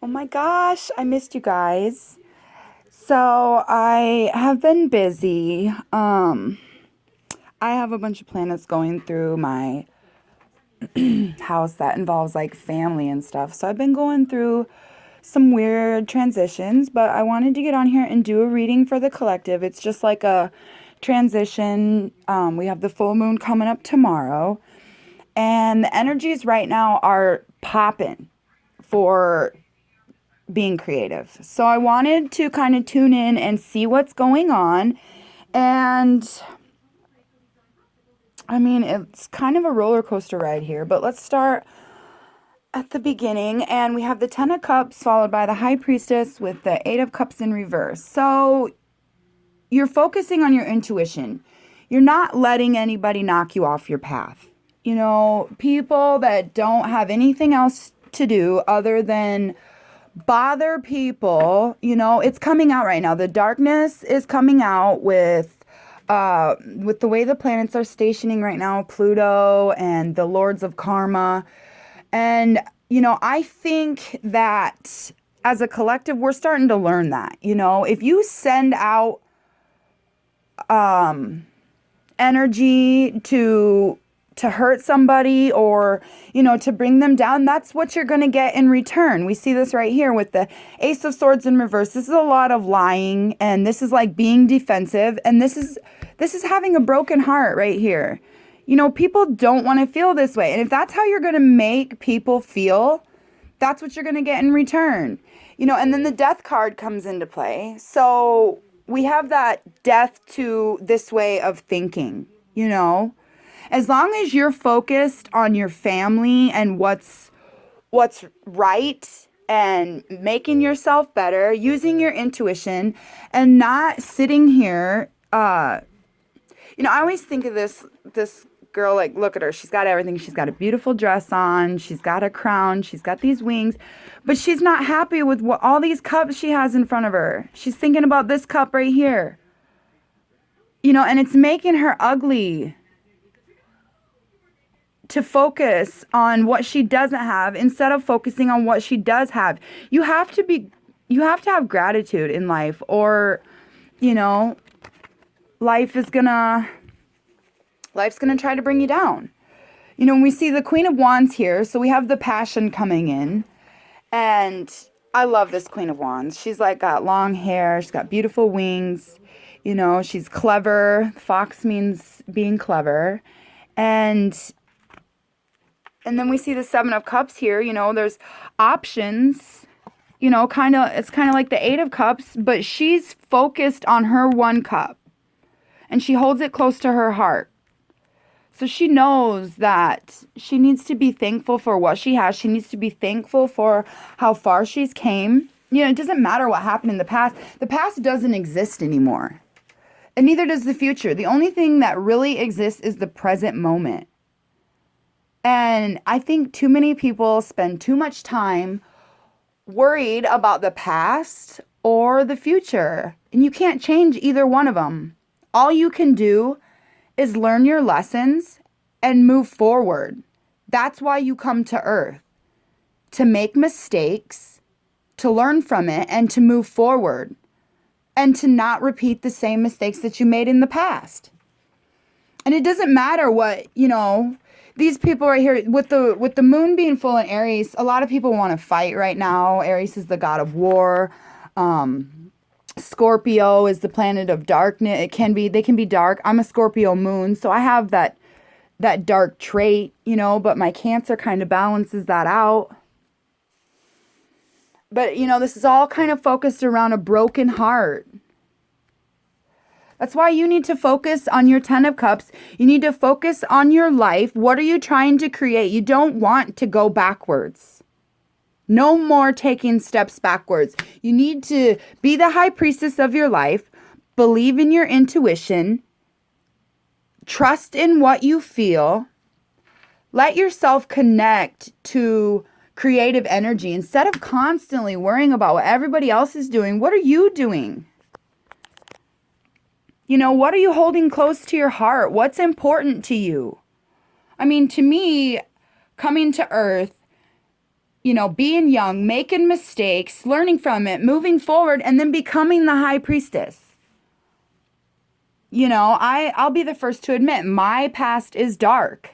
Oh my gosh, I missed you guys. So I have been busy. I have a bunch of planets going through my house that involves like family and stuff. So I've been going through some weird transitions, but I wanted to get on here and do a reading for the collective. It's just like a transition. We have the full moon coming up tomorrow, and the energies right now are popping for being creative. So I wanted to kind of tune in and see what's going on. And I mean, it's kind of a roller coaster ride here, but let's start at the beginning. And we have the Ten of Cups followed by the High Priestess with the Eight of Cups in reverse. So you're focusing on your intuition. You're not letting anybody knock you off your path. You know, people that don't have anything else to do other than bother people, it's coming out right now. The darkness is coming out with the way the planets are stationing right now, Pluto and the Lords of Karma. And I think that as a collective we're starting to learn that, if you send out energy to hurt somebody or to bring them down, that's what you're going to get in return. We see this right here with the Ace of Swords in reverse. This is a lot of lying, and this is like being defensive, and this is having a broken heart right here. People don't want to feel this way, and if that's how you're going to make people feel, that's what you're going to get in return. And then the Death card comes into play. So we have that death to this way of thinking. As long as you're focused on your family and what's right and making yourself better, using your intuition and not sitting here, I always think of this girl, like, look at her. She's got everything. She's got a beautiful dress on. She's got a crown. She's got these wings, but she's not happy with what all these cups she has in front of her. She's thinking about this cup right here, and it's making her ugly to focus on what she doesn't have instead of focusing on what she does have. You have to have gratitude in life, or life's gonna try to bring you down. We see the Queen of Wands here, so we have the passion coming in, and I love this Queen of Wands. She's like got long hair, she's got beautiful wings, she's clever. Fox means being clever. And then we see the Seven of Cups here. There's options. It's kind of like the Eight of Cups, but she's focused on her one cup, and she holds it close to her heart. So she knows that she needs to be thankful for what she has. She needs to be thankful for how far she's came. It doesn't matter what happened in the past. The past doesn't exist anymore, and neither does the future. The only thing that really exists is the present moment. And I think too many people spend too much time worried about the past or the future. And you can't change either one of them. All you can do is learn your lessons and move forward. That's why you come to Earth. To make mistakes, to learn from it, and to move forward. And to not repeat the same mistakes that you made in the past. And it doesn't matter what, these people right here with the moon being full in Aries, a lot of people want to fight right now. Aries is the god of war. Scorpio is the planet of darkness. They can be dark. I'm a Scorpio moon, so I have that dark trait, but my Cancer kind of balances that out. But this is all kind of focused around a broken heart. That's why you need to focus on your Ten of Cups. You need to focus on your life. What are you trying to create? You don't want to go backwards. No more taking steps backwards. You need to be the High Priestess of your life. Believe in your intuition. Trust in what you feel. Let yourself connect to creative energy instead of constantly worrying about what everybody else is doing. What are you doing? What are you holding close to your heart? What's important to you? I mean, to me, coming to Earth, being young, making mistakes, learning from it, moving forward, and then becoming the high priestess. I'll be the first to admit my past is dark.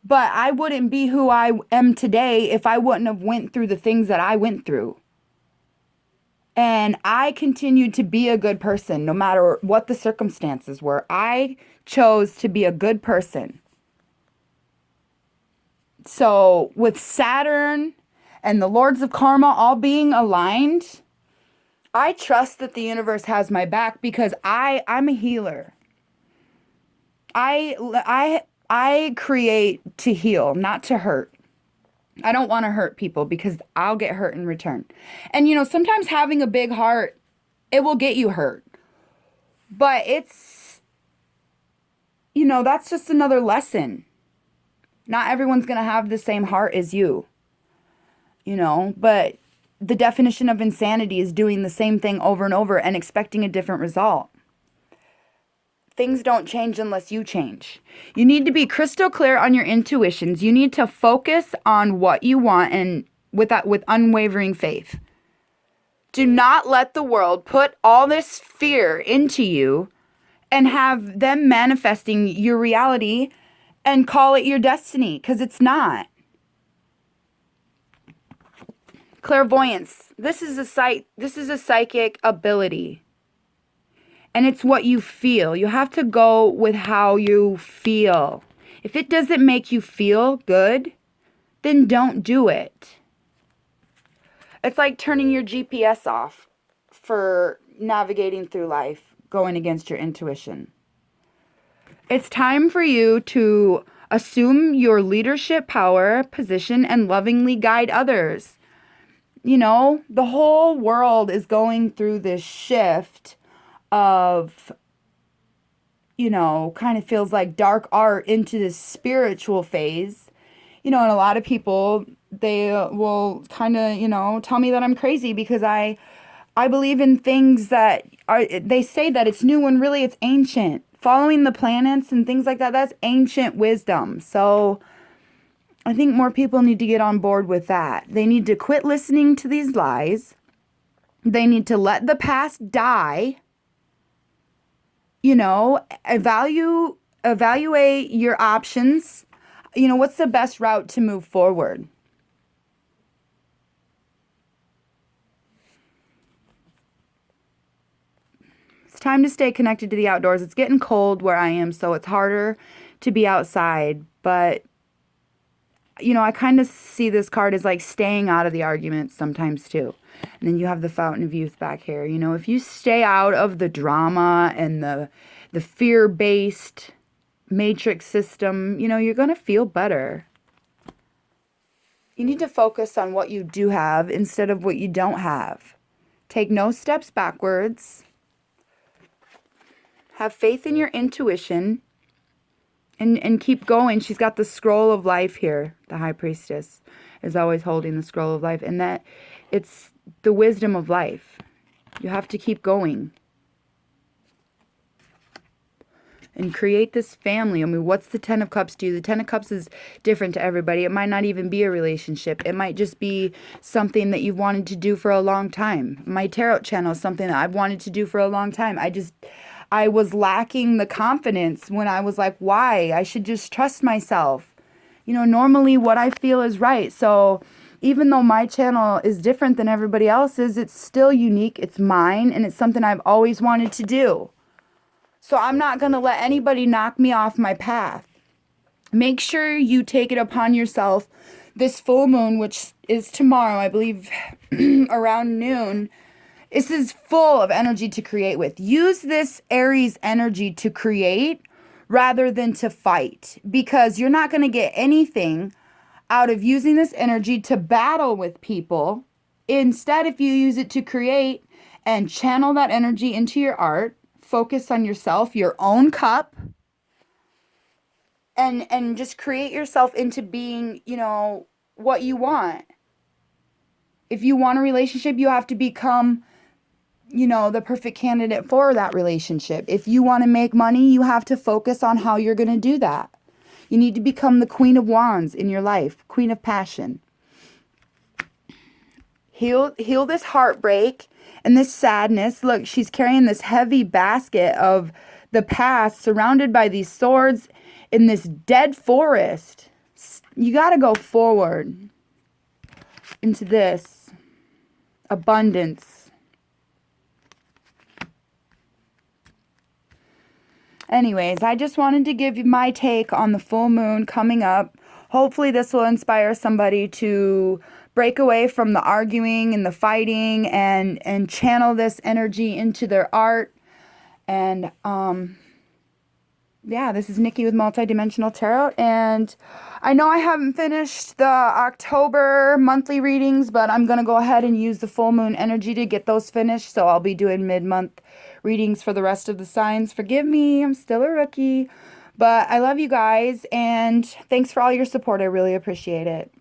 But I wouldn't be who I am today if I wouldn't have went through the things that I went through. And I continued to be a good person no matter what the circumstances were. I chose to be a good person. So with Saturn and the Lords of Karma all being aligned, I trust that the universe has my back because I'm a healer. I create to heal, not to hurt. I don't want to hurt people because I'll get hurt in return. And sometimes having a big heart, it will get you hurt. But it's, that's just another lesson. Not everyone's going to have the same heart as you. But the definition of insanity is doing the same thing over and over and expecting a different result. Things don't change unless you change. You need to be crystal clear on your intuitions. You need to focus on what you want and with unwavering faith. Do not let the world put all this fear into you and have them manifesting your reality and call it your destiny, because it's not. Clairvoyance. This is a psychic ability. And it's what you feel. You have to go with how you feel. If it doesn't make you feel good, then don't do it. It's like turning your GPS off for navigating through life, going against your intuition. It's time for you to assume your leadership power, position, and lovingly guide others. The whole world is going through this shift of, kind of feels like dark art into this spiritual phase. And a lot of people, they will kind of, tell me that I'm crazy because I believe in things that they say that it's new when really it's ancient. Following the planets and things like that, that's ancient wisdom. So I think more people need to get on board with that. They need to quit listening to these lies. They need to let the past die. Evaluate your options. What's the best route to move forward? It's time to stay connected to the outdoors. It's getting cold where I am, so it's harder to be outside. But, I kind of see this card as like staying out of the arguments sometimes too. And then you have the Fountain of Youth back here. If you stay out of the drama and the fear-based matrix system, you're going to feel better. You need to focus on what you do have instead of what you don't have. Take no steps backwards. Have faith in your intuition. And keep going. She's got the scroll of life here. The High Priestess is always holding the scroll of life. And that it's the wisdom of life. You have to keep going. And create this family. What's the Ten of Cups do? The Ten of Cups is different to everybody. It might not even be a relationship. It might just be something that you've wanted to do for a long time. My tarot channel is something that I've wanted to do for a long time. I was lacking the confidence when I was like, why? I should just trust myself. Normally what I feel is right. So even though my channel is different than everybody else's, it's still unique. It's mine, and it's something I've always wanted to do. So I'm not going to let anybody knock me off my path. Make sure you take it upon yourself this full moon, which is tomorrow, I believe, around noon. This is full of energy to create with. Use this Aries energy to create rather than to fight, because you're not going to get anything out of using this energy to battle with people. Instead, if you use it to create and channel that energy into your art, focus on yourself, your own cup, and just create yourself into being, what you want. If you want a relationship, you have to become, the perfect candidate for that relationship. If you want to make money, you have to focus on how you're going to do that. You need to become the Queen of Wands in your life, Queen of Passion. Heal this heartbreak and this sadness. Look, she's carrying this heavy basket of the past, surrounded by these swords in this dead forest. You got to go forward into this abundance. Anyways, I just wanted to give you my take on the full moon coming up. Hopefully this will inspire somebody to break away from the arguing and the fighting and channel this energy into their art. And yeah, this is Nikki with Multidimensional Tarot, and I know I haven't finished the October monthly readings, but I'm going to go ahead and use the full moon energy to get those finished, so I'll be doing mid-month readings for the rest of the signs. Forgive me, I'm still a rookie, but I love you guys, and thanks for all your support. I really appreciate it.